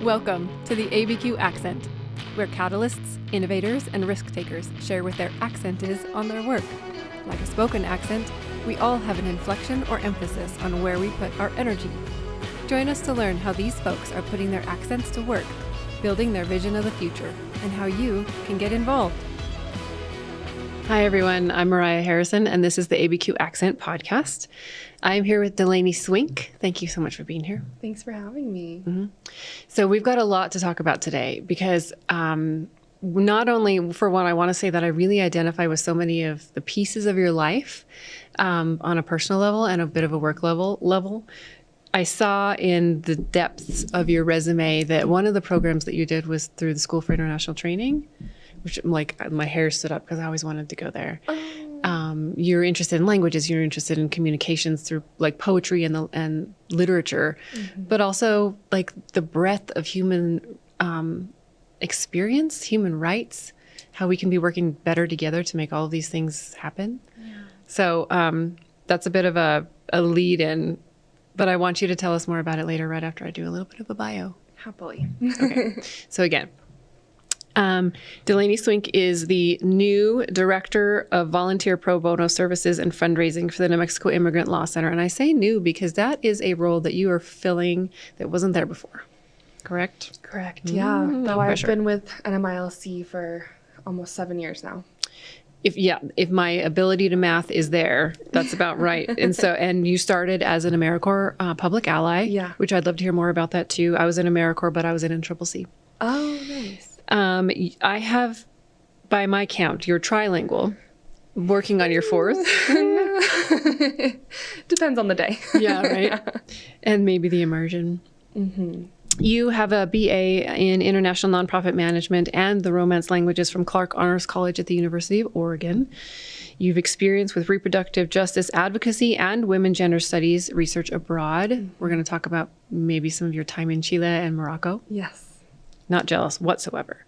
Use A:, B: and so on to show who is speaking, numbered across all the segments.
A: Welcome to the ABQ Accent, where catalysts, innovators, and risk takers share what their accent is on their work. Like a spoken accent, we all have an inflection or emphasis on where we put our energy. Join us to learn how these folks are putting their accents to work, building their vision of the future, and how you can get involved. Hi, everyone. I'm Mariah Harrison, and this is the ABQ Accent podcast. I'm here with Delaney Swink. Thank you so much for being here.
B: Thanks for having me.
A: Mm-hmm. So we've got a lot to talk about today because not only, for one, I want to say that I really identify with so many of the pieces of your life on a personal level and a bit of a work level. I saw in the depths of your resume that one of the programs that you did was through the School for International Training, which my hair stood up because I always wanted to go there. You're interested in languages, you're interested in communications through like poetry and literature, but also like the breadth of human experience, human rights, how we can be working better together to make all of these things happen. Yeah. So that's a bit of a lead in, but I want you to tell us more about it later, right after I do a little bit of a bio.
B: Happily.
A: Okay. So again, Delaney Swink is the new Director of Volunteer Pro Bono Services and Fundraising for the New Mexico Immigrant Law Center. And I say new because that is a role that you are filling that wasn't there before, correct?
B: Correct, yeah. Though I've been with NMILC for almost 7 years now.
A: If my ability to math is there, that's about right. And you started as an AmeriCorps public ally, which I'd love to hear more about that too. I was in AmeriCorps, but I was in NCCC.
B: Oh, nice.
A: I have, by my count, you're trilingual, working on your fourth.
B: Depends on the day.
A: Yeah, right. Yeah. And maybe the immersion. Mm-hmm. You have a BA in International Nonprofit Management and the Romance Languages from Clark Honors College at the University of Oregon. You've experience with reproductive justice advocacy and women gender studies research abroad. Mm-hmm. We're going to talk about maybe some of your time in Chile and Morocco.
B: Yes.
A: Not jealous whatsoever.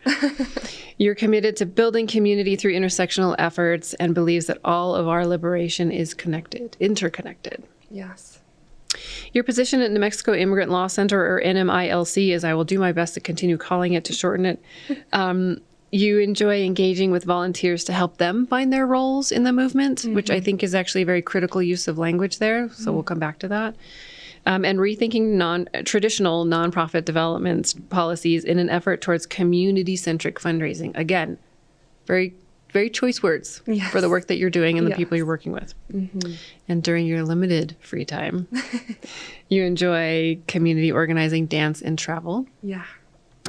A: You're committed to building community through intersectional efforts and believes that all of our liberation is interconnected.
B: Yes.
A: Your position at New Mexico Immigrant Law Center, or NMILC, as I will do my best to continue calling it to shorten it, you enjoy engaging with volunteers to help them find their roles in the movement, which I think is actually a very critical use of language there. So we'll come back to that. And rethinking traditional nonprofit development policies in an effort towards community-centric fundraising. Again, very, very choice words for the work that you're doing and the people you're working with. Mm-hmm. And during your limited free time, you enjoy community organizing, dance, and travel.
B: Yeah.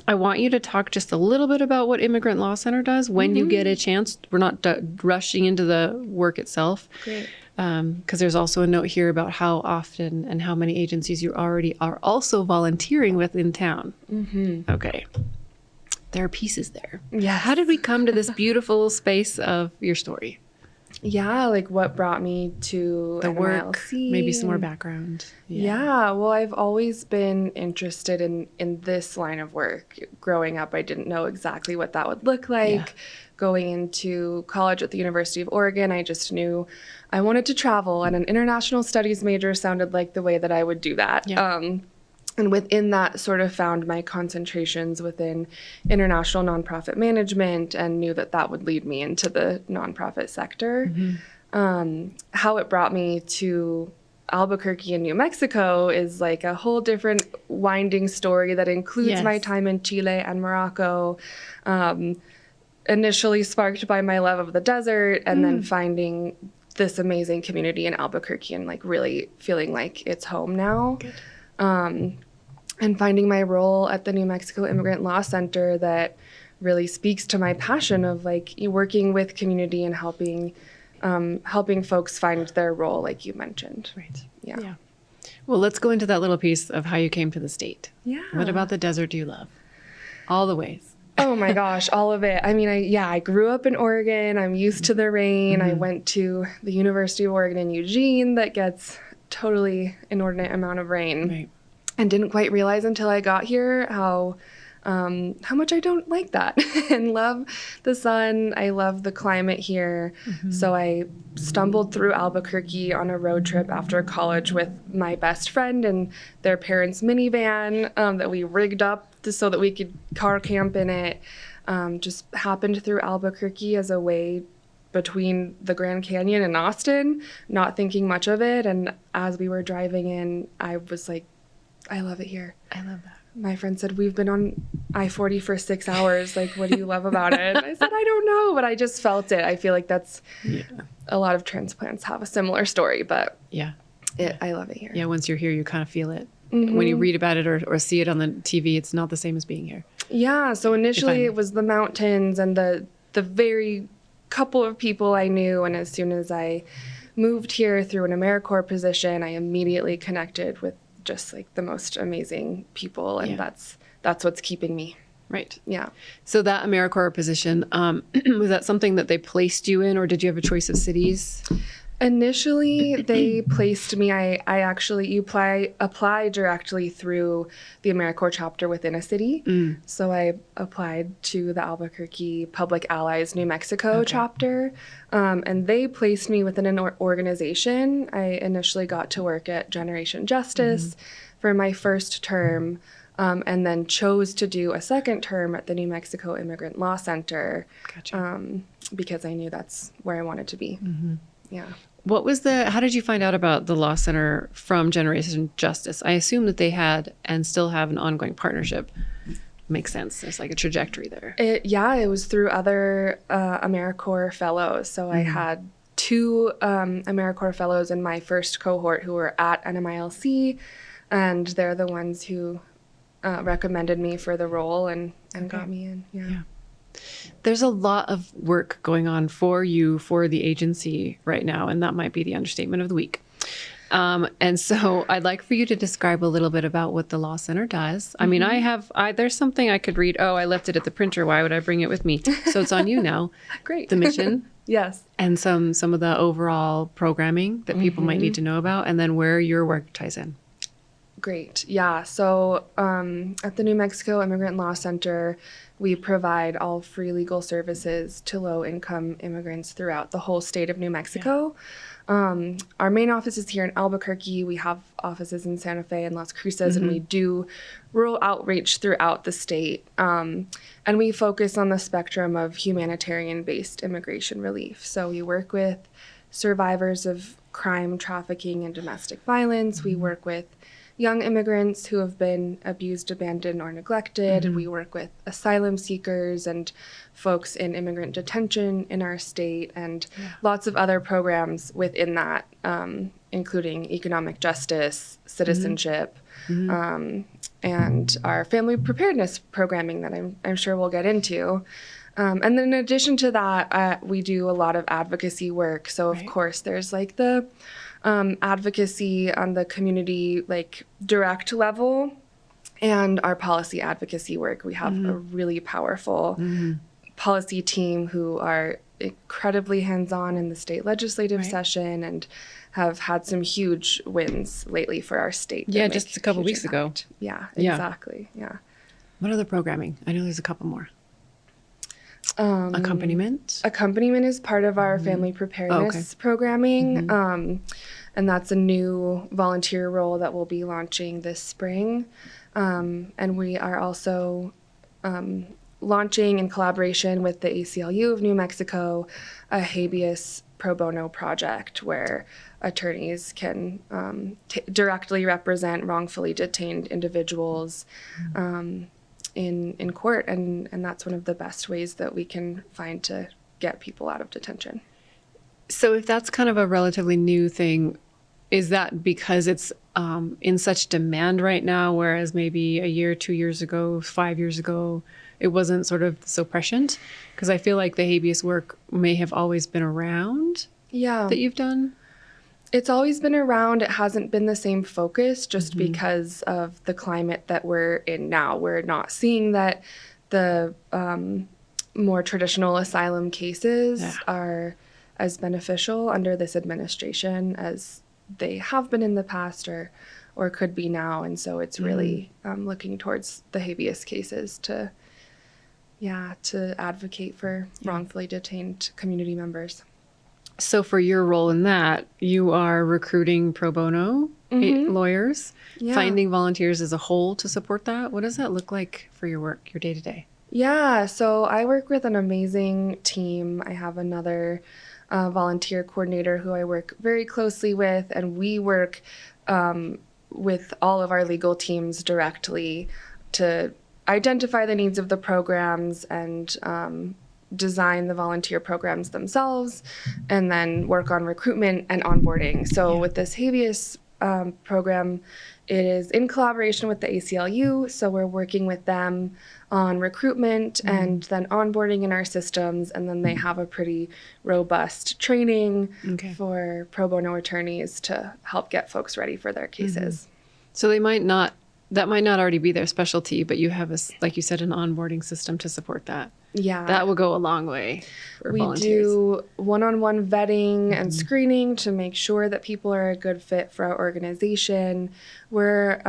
A: I want you to talk just a little bit about what Immigrant Law Center does when you get a chance. We're not rushing into the work itself.
B: Great.
A: Because there's also a note here about how often and how many agencies you already are also volunteering with in town. Mm-hmm. Okay. There are pieces there.
B: Yeah.
A: How did we come to this beautiful space of your story?
B: Yeah, like what brought me to
A: the
B: NMILC.
A: Work, maybe some more background.
B: Yeah, well, I've always been interested in this line of work. Growing up, I didn't know exactly what that would look like. Yeah. Going into college at the University of Oregon, I just knew I wanted to travel, and an international studies major sounded like the way that I would do that. Yeah. And within that, sort of found my concentrations within international nonprofit management and knew that that would lead me into the nonprofit sector. Mm-hmm. How it brought me to Albuquerque in New Mexico is like a whole different winding story that includes my time in Chile and Morocco. Initially sparked by my love of the desert and then finding this amazing community in Albuquerque and like really feeling like it's home now. Good. And finding my role at the New Mexico Immigrant Law Center that really speaks to my passion of like working with community and helping folks find their role, like you mentioned.
A: Right. Yeah. Well, let's go into that little piece of how you came to the state.
B: Yeah.
A: What about the desert do you love? All the ways.
B: Oh my gosh, all of it. I mean, I grew up in Oregon. I'm used to the rain. I went to the University of Oregon in Eugene that gets totally inordinate amount of rain. Right. And didn't quite realize until I got here how much I don't like that and love the sun. I love the climate here. Mm-hmm. So I stumbled through Albuquerque on a road trip after college with my best friend and their parents' minivan that we rigged up so that we could car camp in it. Just happened through Albuquerque as a way between the Grand Canyon and Austin, not thinking much of it. And as we were driving in, I was like, I love it here.
A: I love that.
B: My friend said, we've been on I-40 for 6 hours. Like, what do you love about it? I said, I don't know, but I just felt it. I feel like that's a lot of transplants have a similar story, but I love it here.
A: Yeah, once you're here, you kind of feel it. When you read about it or see it on the TV, it's not the same as being here.
B: Yeah, so initially it was the mountains and the very couple of people I knew, and as soon as I moved here through an AmeriCorps position, I immediately connected with just like the most amazing people, and that's what's keeping me.
A: Right.
B: Yeah.
A: So that AmeriCorps position, was that something that they placed you in, or did you have a choice of cities?
B: Initially, they placed me. I actually apply directly through the AmeriCorps chapter within a city. So I applied to the Albuquerque Public Allies New Mexico chapter, and they placed me within an organization. I initially got to work at Generation Justice for my first term, and then chose to do a second term at the New Mexico Immigrant Law Center, because I knew that's where I wanted to be. Yeah.
A: How did you find out about the Law Center from Generation Justice? I assume that they had and still have an ongoing partnership. Makes sense. There's like a trajectory there.
B: It was through other AmeriCorps fellows. So I had 2 AmeriCorps fellows in my first cohort who were at NMILC, and they're the ones who recommended me for the role and got me in. Yeah.
A: There's a lot of work going on for you, for the agency right now, and that might be the understatement of the week. And so I'd like for you to describe a little bit about what the Law Center does. I mean, there's something I could read. Oh, I left it at the printer. Why would I bring it with me? So it's on you now.
B: Great.
A: The mission.
B: Yes.
A: And some of the overall programming that people might need to know about, and then where your work ties in.
B: Great. Yeah. So at the New Mexico Immigrant Law Center, we provide all free legal services to low-income immigrants throughout the whole state of New Mexico. Our main office is here in Albuquerque. We have offices in Santa Fe and Las Cruces, and we do rural outreach throughout the state. And we focus on the spectrum of humanitarian-based immigration relief. So we work with survivors of crime, trafficking, and domestic violence. We work with young immigrants who have been abused, abandoned, or neglected. We work with asylum seekers and folks in immigrant detention in our state, and lots of other programs within that, including economic justice, citizenship, and our family preparedness programming that I'm sure we'll get into. And then in addition to that, we do a lot of advocacy work. So of course there's like the advocacy on the community, like direct level, and our policy advocacy work. We have a really powerful policy team who are incredibly hands-on in the state legislative session and have had some huge wins lately for our state.
A: Yeah, just a couple weeks ago.
B: Yeah, exactly. Yeah.
A: What other programming? I know there's a couple more. Accompaniment?
B: Accompaniment is part of our Family Preparedness programming, and that's a new volunteer role that we'll be launching this spring. And we are also launching, in collaboration with the ACLU of New Mexico, a habeas pro bono project where attorneys can directly represent wrongfully detained individuals in court, and that's one of the best ways that we can find to get people out of detention.
A: So if that's kind of a relatively new thing, is that because it's in such demand right now, whereas maybe a year, 2 years ago, 5 years ago, it wasn't sort of so prescient? Because I feel like the habeas work may have always been around that you've done.
B: It's always been around. It hasn't been the same focus just because of the climate that we're in now. We're not seeing that the more traditional asylum cases are as beneficial under this administration as they have been in the past or could be now. And so it's really looking towards the habeas cases to advocate for wrongfully detained community members.
A: So for your role in that, you are recruiting pro bono lawyers, finding volunteers as a whole to support that. What does that look like for your work, your day to day?
B: Yeah, so I work with an amazing team. I have another volunteer coordinator who I work very closely with, and we work with all of our legal teams directly to identify the needs of the programs and design the volunteer programs themselves, and then work on recruitment and onboarding. So with this habeas program, it is in collaboration with the ACLU. So we're working with them on recruitment and then onboarding in our systems. And then they have a pretty robust training for pro bono attorneys to help get folks ready for their cases.
A: So that might not already be their specialty, but you have, like you said, an onboarding system to support that.
B: Yeah.
A: That will go a long way for volunteers.
B: We do one-on-one vetting and screening to make sure that people are a good fit for our organization. We're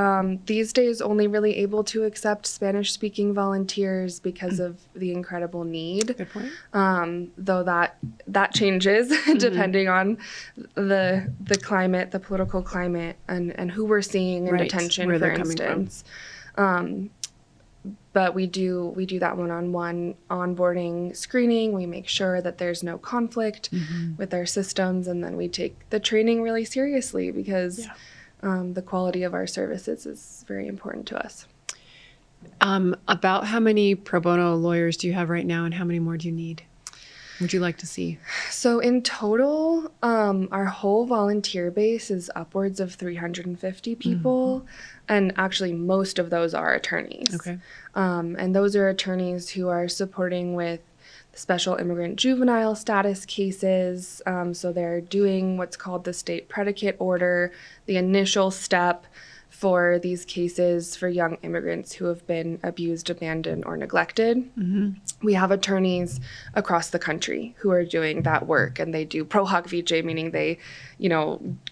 B: these days only really able to accept Spanish-speaking volunteers because of the incredible need.
A: Good point.
B: Though that changes depending on the climate, the political climate, and who we're seeing in detention,
A: where
B: for
A: they're
B: instance. But we do that one-on-one onboarding screening. We make sure that there's no conflict with our systems, and then we take the training really seriously because the quality of our services is very important to us.
A: About how many pro bono lawyers do you have right now, and how many more do you need? Would you like to see?
B: So in total, our whole volunteer base is upwards of 350 people. And actually, most of those are attorneys.
A: Okay.
B: And those are attorneys who are supporting with special immigrant juvenile status cases. So they're doing what's called the state predicate order, the initial step for these cases for young immigrants who have been abused, abandoned, or neglected. We have attorneys across the country who are doing that work, and they do pro hoc vice, meaning they,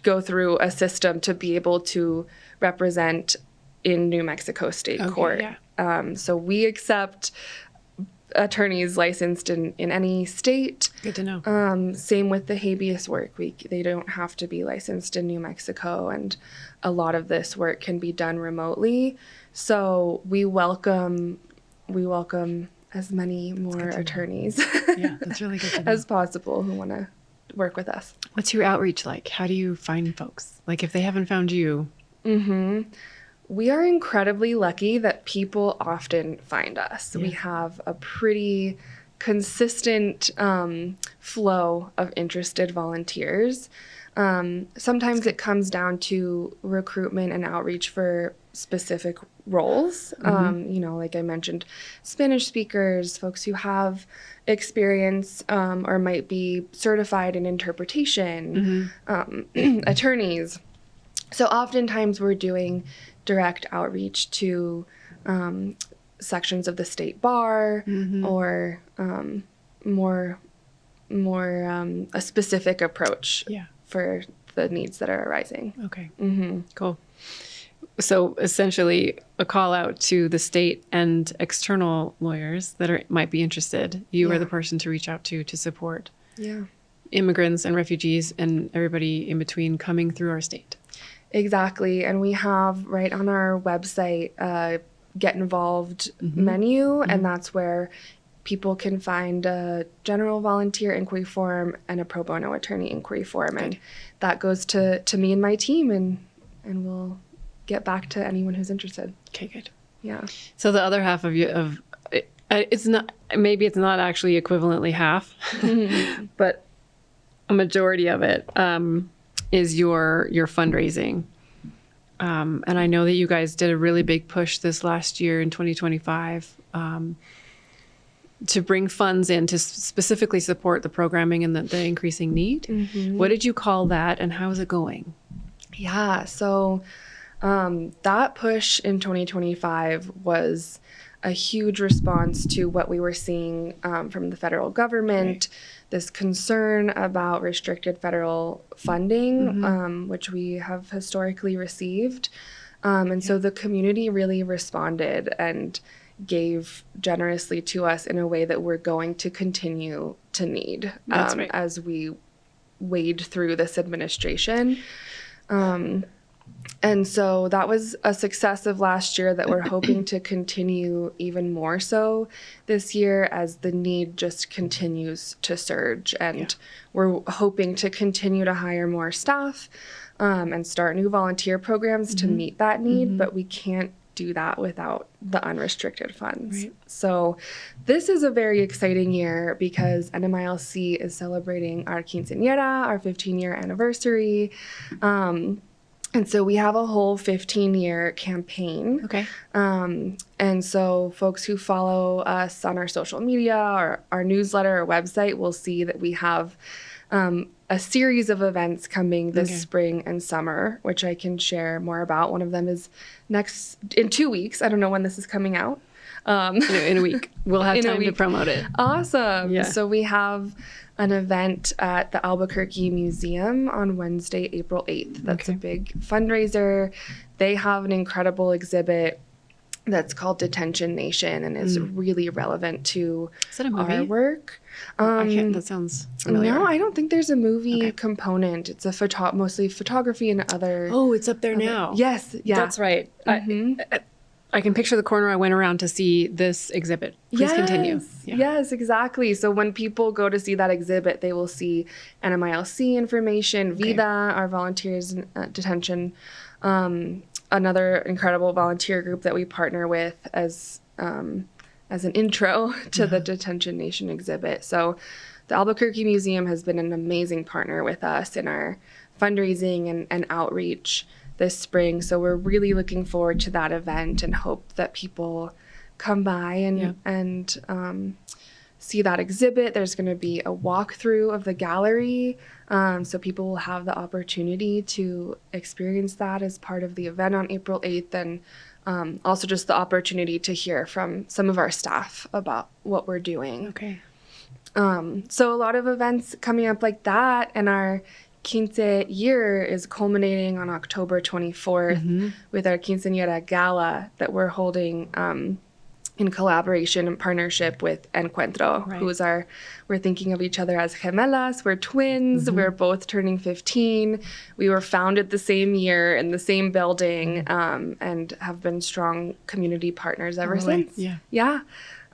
B: go through a system to be able to represent in New Mexico State Court. Yeah. So we accept attorneys licensed in any state.
A: Good to know.
B: Same with the habeas work. They don't have to be licensed in New Mexico, and a lot of this work can be done remotely. So we welcome as many more attorneys
A: that's really good to know.
B: as possible who want to work with us.
A: What's your outreach like? How do you find folks? Like if they haven't found you?
B: We are incredibly lucky that people often find us. We have a pretty consistent flow of interested volunteers. Sometimes it comes down to recruitment and outreach for specific roles. Like I mentioned, Spanish speakers, folks who have experience or might be certified in interpretation, attorneys. So oftentimes we're doing direct outreach to sections of the state bar or more a specific approach for the needs that are arising.
A: Okay. Cool. So essentially a call out to the state and external lawyers that might be interested. You are the person to reach out to support immigrants and refugees and everybody in between coming through our state.
B: Exactly. And we have right on our website a Get Involved menu, and that's where people can find a general volunteer inquiry form and a pro bono attorney inquiry form. Good. And that goes to me and my team, and we'll get back to anyone who's interested.
A: Okay, good.
B: Yeah.
A: So the other half it's not actually equivalently half, but a majority of it is your fundraising. And I know that you guys did a really big push this last year in 2025 to bring funds in to specifically support the programming and the increasing need. What did you call that, and how is it going?
B: Yeah, so that push in 2025 was a huge response to what we were seeing from the federal government, this concern about restricted federal funding, which we have historically received. So the community really responded and gave generously to us in a way that we're going to continue to need as we wade through this administration. And so that was a success of last year that we're hoping to continue even more so this year as the need just continues to surge. And we're hoping to continue to hire more staff and start new volunteer programs to meet that need, but we can't do that without the unrestricted funds. Right. So this is a very exciting year because NMILC is celebrating our quinceañera, our 15-year anniversary. And so we have a whole 15-year campaign.
A: Okay.
B: And so folks who follow us on our social media or our newsletter or website will see that we have a series of events coming this spring and summer, which I can share more about. One of them is in 2 weeks. I don't know when this is coming out.
A: In a week. We'll have time to promote it.
B: Awesome.
A: Yeah.
B: So we have an event at the Albuquerque Museum on Wednesday, April 8th. That's a big fundraiser. They have an incredible exhibit that's called Detention Nation and is really relevant to our work.
A: That sounds familiar.
B: No, I don't think there's a movie component. It's a mostly photography and other.
A: Oh, it's up there now.
B: Yes. Yeah.
A: That's right. I can picture the corner I went around to see this exhibit. Please continue.
B: Yeah. Yes, exactly. So when people go to see that exhibit, they will see NMILC information, VIDA, our volunteers in detention, another incredible volunteer group that we partner with as an intro to the Detention Nation exhibit. So the Albuquerque Museum has been an amazing partner with us in our fundraising and outreach this spring. So we're really looking forward to that event and hope that people come by and see that exhibit. There's going to be a walkthrough of the gallery. So people will have the opportunity to experience that as part of the event on April 8th. And also just the opportunity to hear from some of our staff about what we're doing.
A: Okay.
B: So a lot of events coming up like that, and our Quince year is culminating on October 24th with our Quinceañera Gala that we're holding in collaboration and partnership with Encuentro, who's we're thinking of each other as gemelas. We're twins. We're both turning 15. We were founded the same year in the same building and have been strong community partners ever since. Yeah.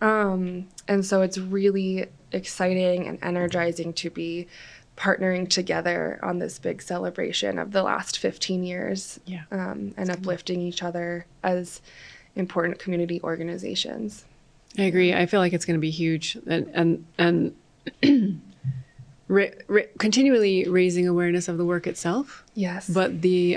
B: And so it's really exciting and energizing to be partnering together on this big celebration of the last 15 years and uplifting each other as important community organizations.
A: I agree. I feel like it's going to be huge and continually raising awareness of the work itself.
B: Yes.
A: But the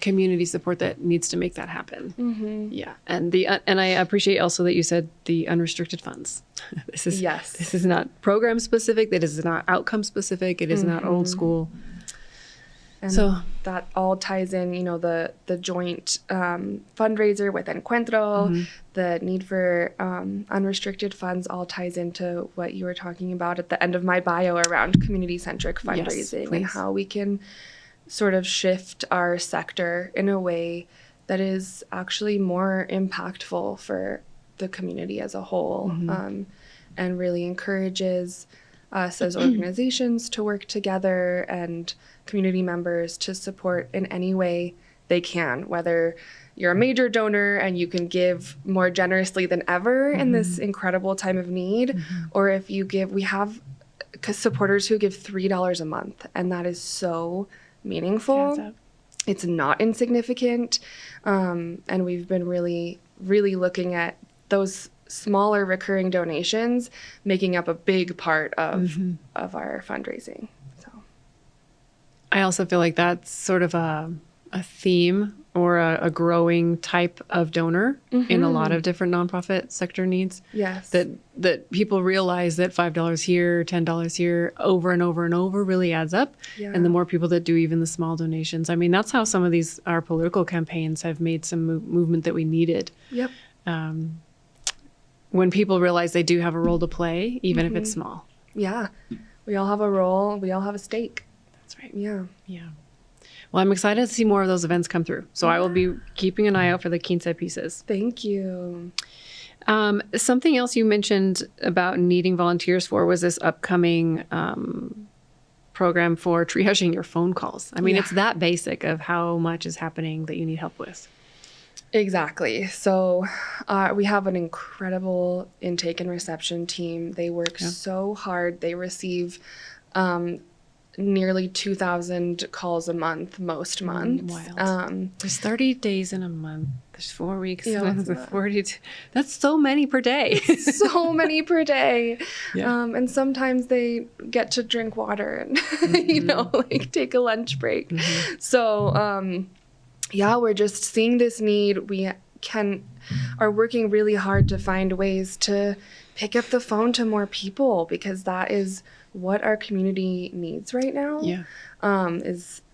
A: community support that needs to make that happen. Yeah. And I appreciate also that you said the unrestricted funds. This is not program specific. That is not outcome specific. It is not old school.
B: And so that all ties in, the joint fundraiser with Encuentro, the need for unrestricted funds all ties into what you were talking about at the end of my bio around community-centric fundraising and how we can sort of shift our sector in a way that is actually more impactful for the community as a whole and really encourages us as organizations to work together and community members to support in any way they can, whether you're a major donor and you can give more generously than ever in this incredible time of need, or if you give, we have supporters who give $3 a month, and that is so meaningful. It's not insignificant, and we've been really, really looking at those smaller recurring donations making up a big part of our fundraising. So
A: I also feel like that's sort of a theme or a growing type of donor in a lot of different nonprofit sector needs.
B: Yes.
A: That people realize that $5 here, $10 here, over and over and over really adds up. Yeah. And the more people that do even the small donations. I mean, that's how some of our political campaigns have made some movement that we needed.
B: Yep.
A: When people realize they do have a role to play, even if it's small.
B: Yeah. We all have a role. We all have a stake.
A: That's right.
B: Yeah.
A: Yeah. Well, I'm excited to see more of those events come through. So I will be keeping an eye out for the Quince pieces.
B: Thank you.
A: Something else you mentioned about needing volunteers for was this upcoming program for triaging your phone calls. I mean, it's that basic of how much is happening that you need help with.
B: Exactly. So we have an incredible intake and reception team. They work so hard. They receive nearly 2,000 calls a month, most months.
A: Wild. There's 30 days in a month. There's 4 weeks.
B: Yeah,
A: There's 42. That's so many per day.
B: So many per day.
A: Yeah.
B: And sometimes they get to drink water and, like take a lunch break. So, we're just seeing this need. We are working really hard to find ways to pick up the phone to more people, because that is what our community needs right now.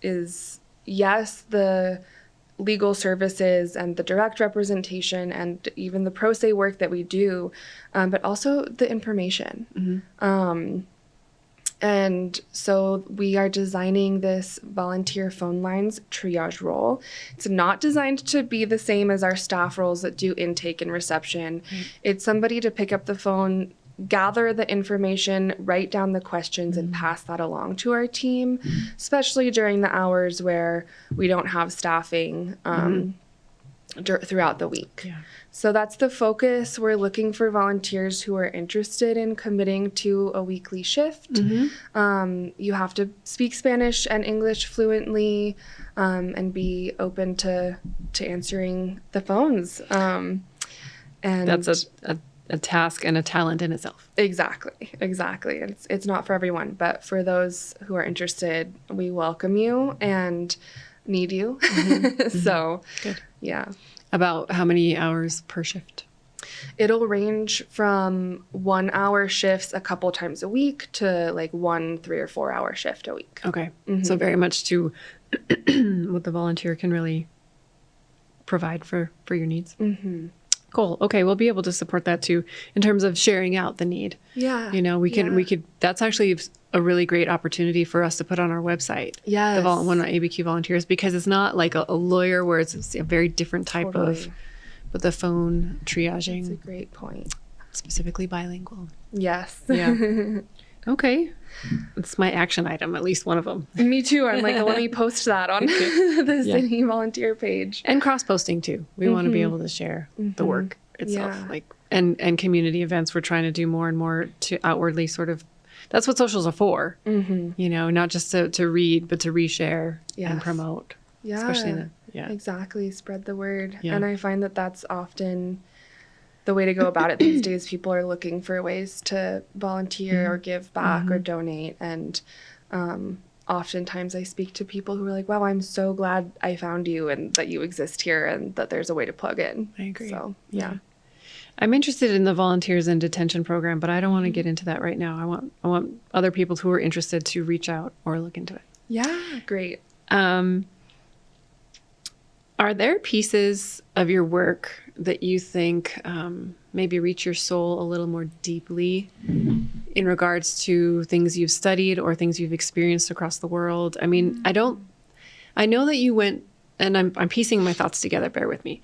B: Is yes, the legal services and the direct representation and even the pro se work that we do, but also the information. And so we are designing this volunteer phone lines triage role. It's not designed to be the same as our staff roles that do intake and reception. It's somebody to pick up the phone, gather the information, write down the questions, and pass that along to our team, especially during the hours where we don't have staffing throughout the week. So that's the focus. We're looking for volunteers who are interested in committing to a weekly shift. You have to speak Spanish and English fluently, and be open to answering the phones. And
A: that's a task and a talent in itself.
B: Exactly. It's not for everyone, but for those who are interested, we welcome you and need you. So, good. Yeah.
A: About how many hours per shift?
B: It'll range from 1 hour shifts a couple times a week to like 1 3 or 4 hour shift a week.
A: Okay. So very much to what the volunteer can really provide for your needs. Cool. Okay, we'll be able to support that too in terms of sharing out the need.
B: Yeah.
A: We could. That's actually a really great opportunity for us to put on our website.
B: Yes.
A: One of ABQ volunteers, because it's not like a lawyer where it's a very different type of, but the phone triaging.
B: That's a great point.
A: Specifically bilingual.
B: Yes.
A: Yeah. Okay. It's my action item, at least one of them.
B: Me too. I'm like, let me post that on the city volunteer page.
A: And cross-posting too. We want to be able to share the work itself. And community events, we're trying to do more and more to outwardly sort of, that's what socials are for. Not just to read, but to reshare and promote.
B: Yeah.
A: Especially
B: exactly. Spread the word. Yeah. And I find that that's often the way to go about it these days. People are looking for ways to volunteer or give back or donate. And oftentimes I speak to people who are like, wow, I'm so glad I found you and that you exist here and that there's a way to plug in.
A: I agree.
B: So, yeah.
A: I'm interested in the volunteers in detention program, but I don't want to get into that right now. I want other people who are interested to reach out or look into it.
B: Yeah, great.
A: Are there pieces of your work that you think maybe reach your soul a little more deeply in regards to things you've studied or things you've experienced across the world? I mean, I know that you went, and I'm piecing my thoughts together, bear with me.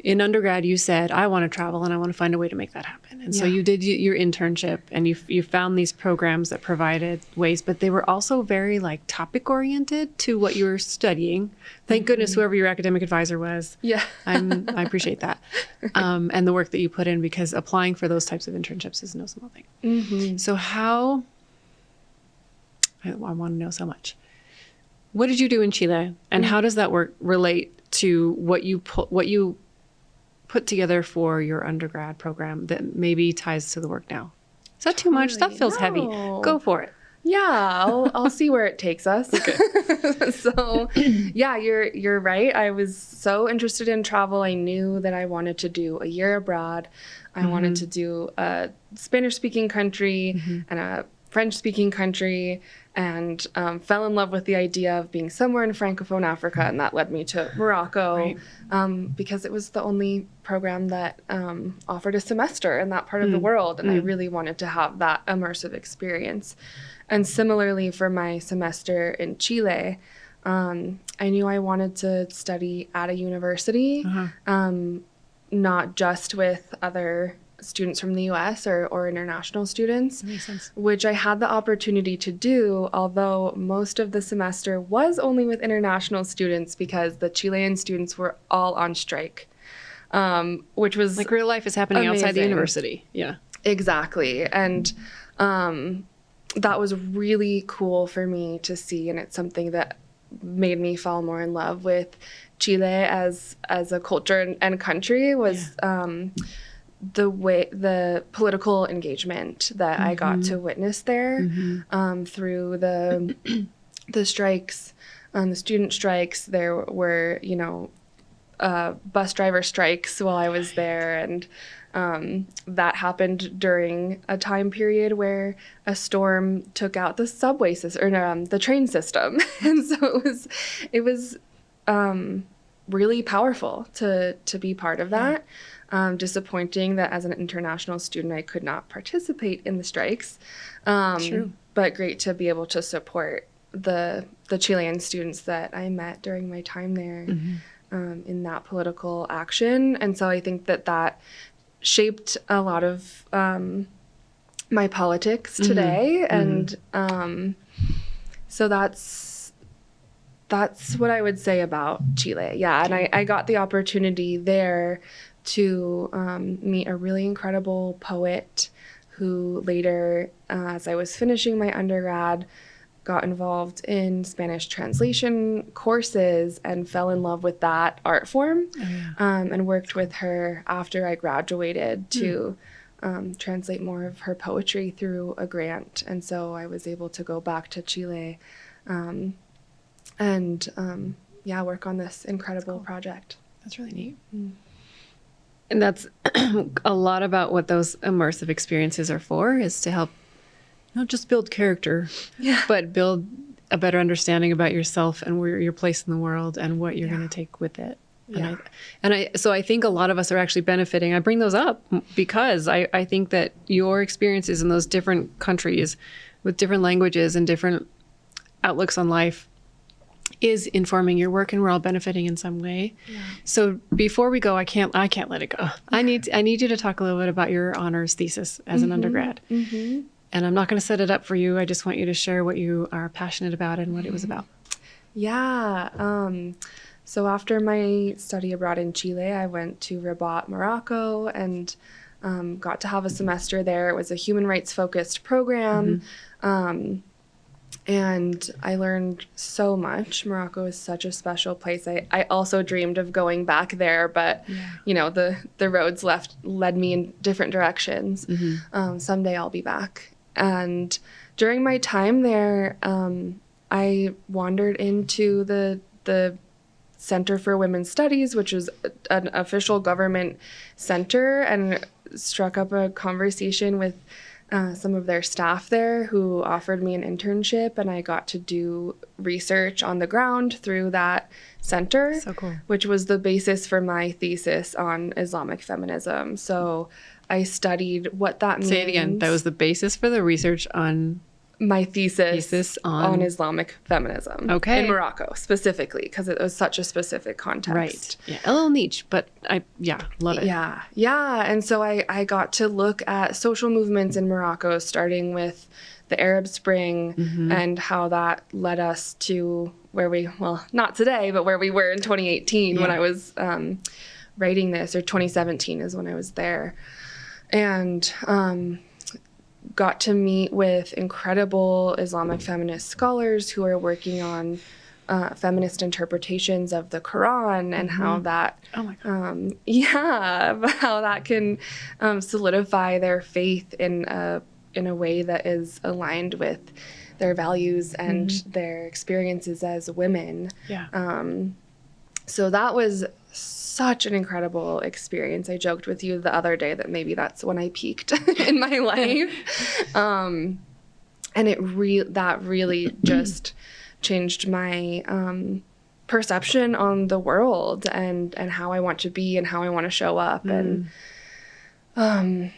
A: In undergrad, you said, I want to travel and I want to find a way to make that happen. And so you did your internship and you found these programs that provided ways, but they were also very like topic oriented to what you were studying. Thank goodness whoever your academic advisor was.
B: Yeah.
A: I appreciate that. And the work that you put in, because applying for those types of internships is no small thing. So I want to know so much. What did you do in Chile, and how does that work relate to what you put together for your undergrad program that maybe ties to the work now? Is that too much? That feels heavy. Go for it.
B: Yeah, I'll see where it takes us. Okay. So, yeah, you're right. I was so interested in travel. I knew that I wanted to do a year abroad. I wanted to do a Spanish-speaking country and a French-speaking country, and fell in love with the idea of being somewhere in Francophone Africa, and that led me to Morocco, because it was the only program that offered a semester in that part of the world, and I really wanted to have that immersive experience. And similarly for my semester in Chile, I knew I wanted to study at a university, not just with other students from the US or international students,
A: That makes sense.
B: which I had the opportunity to do, although most of the semester was only with international students because the Chilean students were all on strike, which was
A: Like real life is happening outside the
B: amazing.
A: university. Yeah.
B: Exactly. And that was really cool for me to see. And it's something that made me fall more in love with Chile as a culture and country was the political engagement that I got to witness there through the strikes, the student strikes. There were, you know, bus driver strikes while I was there, and that happened during a time period where a storm took out the subway system or the train system, and so it was really powerful to be part of that. Disappointing that as an international student I could not participate in the strikes.
A: True.
B: But great to be able to support the Chilean students that I met during my time there in that political action. And so I think that shaped a lot of my politics today. And so that's what I would say about Chile. Yeah, and I got the opportunity there to meet a really incredible poet who later, as I was finishing my undergrad, got involved in Spanish translation courses and fell in love with that art form, and worked with her after I graduated to translate more of her poetry through a grant. And so I was able to go back to Chile and work on this incredible project.
A: That's really neat. And that's a lot about what those immersive experiences are for, is to help not just build character, but build a better understanding about yourself and where your place in the world and what you're going to take with it. So I think a lot of us are actually benefiting. I bring those up because I think that your experiences in those different countries with different languages and different outlooks on life is informing your work, and we're all benefiting in some way. So before we go, I can't let it go. I need you to talk a little bit about your honors thesis as an undergrad. And I'm not going to set it up for you. I just want you to share what you are passionate about and what it was about.
B: So after my study abroad in Chile, I went to Rabat, Morocco, and got to have a semester there. It was a human rights focused program. And I learned so much. Morocco is such a special place. I also dreamed of going back there, but you know, the roads led me in different directions. Someday I'll be back. And during my time there, I wandered into the Center for Women's Studies, which is an official government center, and struck up a conversation with some of their staff there who offered me an internship, and I got to do research on the ground through that center,
A: So cool.
B: which was the basis for my thesis on Islamic feminism. So I studied what that means.
A: Say it again. That was the basis for the research on
B: my thesis
A: on
B: Islamic feminism.
A: Okay.
B: In Morocco specifically, because it was such a specific context.
A: Right. Yeah. A little niche, but love it.
B: Yeah. And so I got to look at social movements in Morocco, starting with the Arab Spring and how that led us to where not today, but where we were in 2018 when I was writing this, or 2017 is when I was there. And got to meet with incredible Islamic feminist scholars who are working on feminist interpretations of the Quran and how that how that can solidify their faith in a way that is aligned with their values and their experiences as women. So that was such an incredible experience. I joked with you the other day that maybe that's when I peaked in my life. And that really just changed my perception on the world and how I want to be and how I want to show up. And it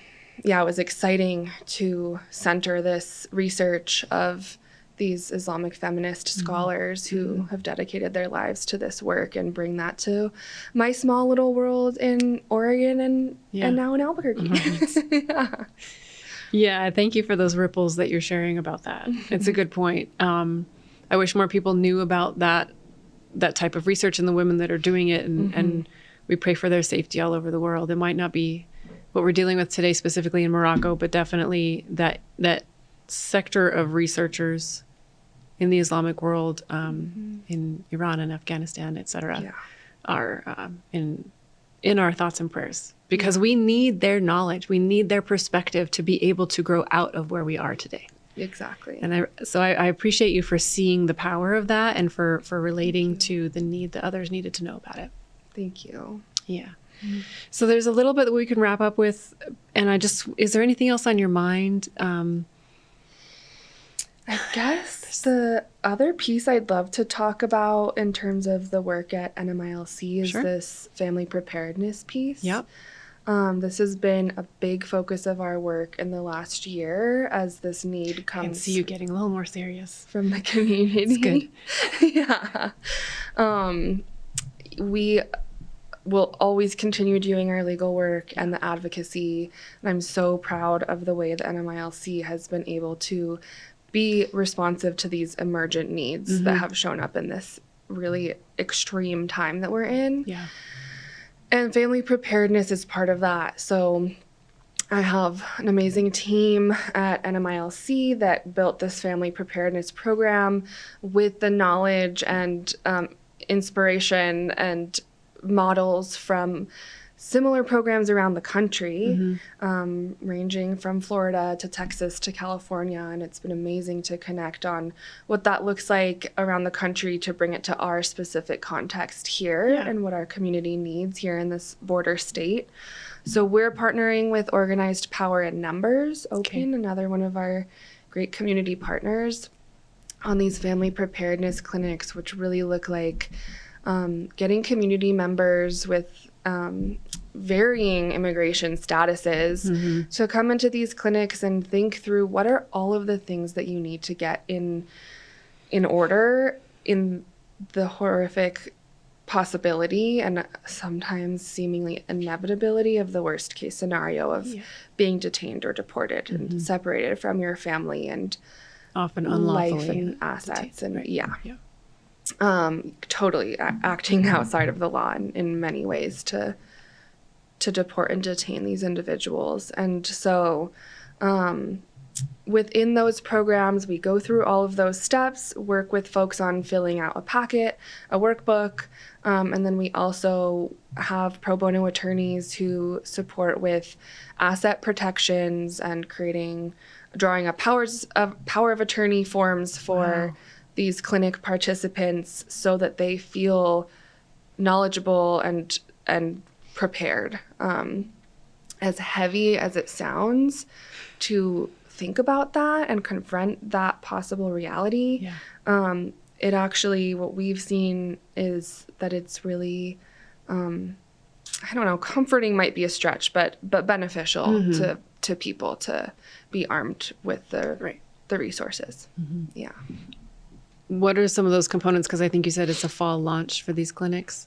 B: was exciting to center this research of these Islamic feminist scholars who have dedicated their lives to this work and bring that to my small little world in Oregon and now in Albuquerque. Yeah.
A: Yeah, thank you for those ripples that you're sharing about that. It's a good point. I wish more people knew about that type of research and the women that are doing it, and we pray for their safety all over the world. It might not be what we're dealing with today specifically in Morocco, but definitely that sector of researchers in the Islamic world, in Iran and Afghanistan, et cetera, are in our thoughts and prayers, because we need their knowledge. We need their perspective to be able to grow out of where we are today.
B: Exactly.
A: And I appreciate you for seeing the power of that and for relating to the need that others needed to know about it.
B: Thank you.
A: Yeah. So there's a little bit that we can wrap up with. And is there anything else on your mind?
B: I guess the other piece I'd love to talk about in terms of the work at NMILC is this family preparedness piece.
A: Yep.
B: This has been a big focus of our work in the last year as this need comes.
A: I can see you getting a little more serious.
B: From the community.
A: It's good.
B: We will always continue doing our legal work and the advocacy. And I'm so proud of the way the NMILC has been able to be responsive to these emergent needs that have shown up in this really extreme time that we're in.
A: Yeah.
B: And family preparedness is part of that. So I have an amazing team at NMILC that built this family preparedness program with the knowledge and inspiration and models from similar programs around the country, ranging from Florida to Texas to California. And it's been amazing to connect on what that looks like around the country to bring it to our specific context here and what our community needs here in this border state. So we're partnering with Organized Power in Numbers, Open, another one of our great community partners, on these family preparedness clinics, which really look like getting community members with varying immigration statuses to come into these clinics and think through what are all of the things that you need to get in order in the horrific possibility and sometimes seemingly inevitability of the worst case scenario of being detained or deported and separated from your family and
A: often unlawfully
B: life and assets
A: detained,
B: and totally acting outside of the law in many ways to deport and detain these individuals. And so within those programs, we go through all of those steps, work with folks on filling out a packet, a workbook, and then we also have pro bono attorneys who support with asset protections and drawing up power of attorney forms for these clinic participants so that they feel knowledgeable and prepared. As heavy as it sounds to think about that and confront that possible reality, it actually, what we've seen is that it's really, comforting might be a stretch, but beneficial to people to be armed with the resources. Yeah.
A: What are some of those components? Because I think you said it's a fall launch for these clinics.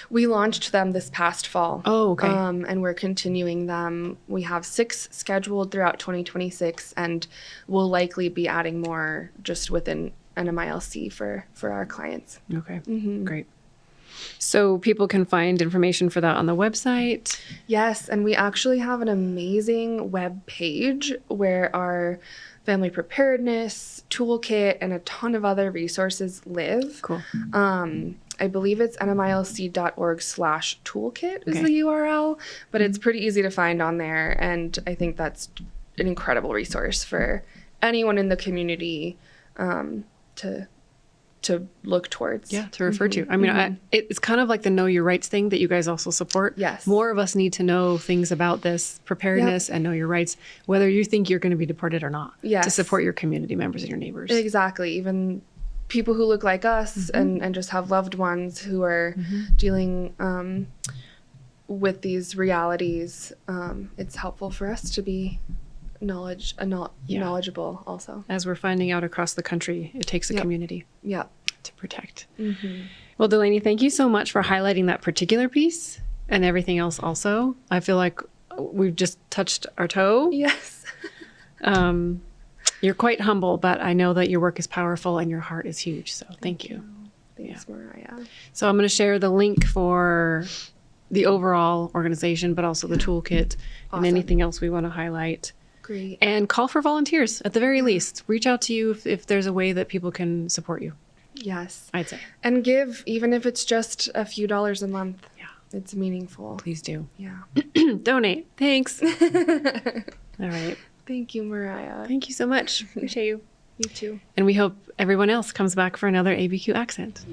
B: We launched them this past fall.
A: Oh, okay.
B: And we're continuing them. We have 6 scheduled throughout 2026, and we'll likely be adding more just within NMILC for our clients.
A: Okay, great. So people can find information for that on the website?
B: Yes, and we actually have an amazing web page where our family preparedness toolkit and a ton of other resources live.
A: Cool.
B: I believe it's nmilc.org/toolkit is the URL, but it's pretty easy to find on there. And I think that's an incredible resource for anyone in the community to look towards.
A: Yeah, to refer to. I mean, it's kind of like the Know Your Rights thing that you guys also support.
B: Yes.
A: More of us need to know things about this preparedness and know your rights, whether you think you're going to be deported or not, to support your community members and your neighbors. Exactly.
B: Even people who look like us and just have loved ones who are dealing with these realities. It's helpful for us to be knowledgeable also.
A: As we're finding out across the country, it takes a community
B: Yeah.
A: to protect.
B: Mm-hmm.
A: Well, Delaney, thank you so much for highlighting that particular piece and everything else also. I feel like we've just touched our toe.
B: Yes.
A: You're quite humble, but I know that your work is powerful and your heart is huge. So thank you.
B: Thanks, Mariah.
A: So I'm going to share the link for the overall organization, but also the toolkit and anything else we want to highlight.
B: Great.
A: And call for volunteers at the very least. Reach out to you if there's a way that people can support you.
B: Yes.
A: I'd say.
B: And give, even if it's just a few dollars a month.
A: Yeah.
B: It's meaningful.
A: Please do.
B: Yeah.
A: Donate. Thanks. All right.
B: Thank you, Mariah.
A: Thank you so much. Appreciate you.
B: You too.
A: And we hope everyone else comes back for another ABQ accent.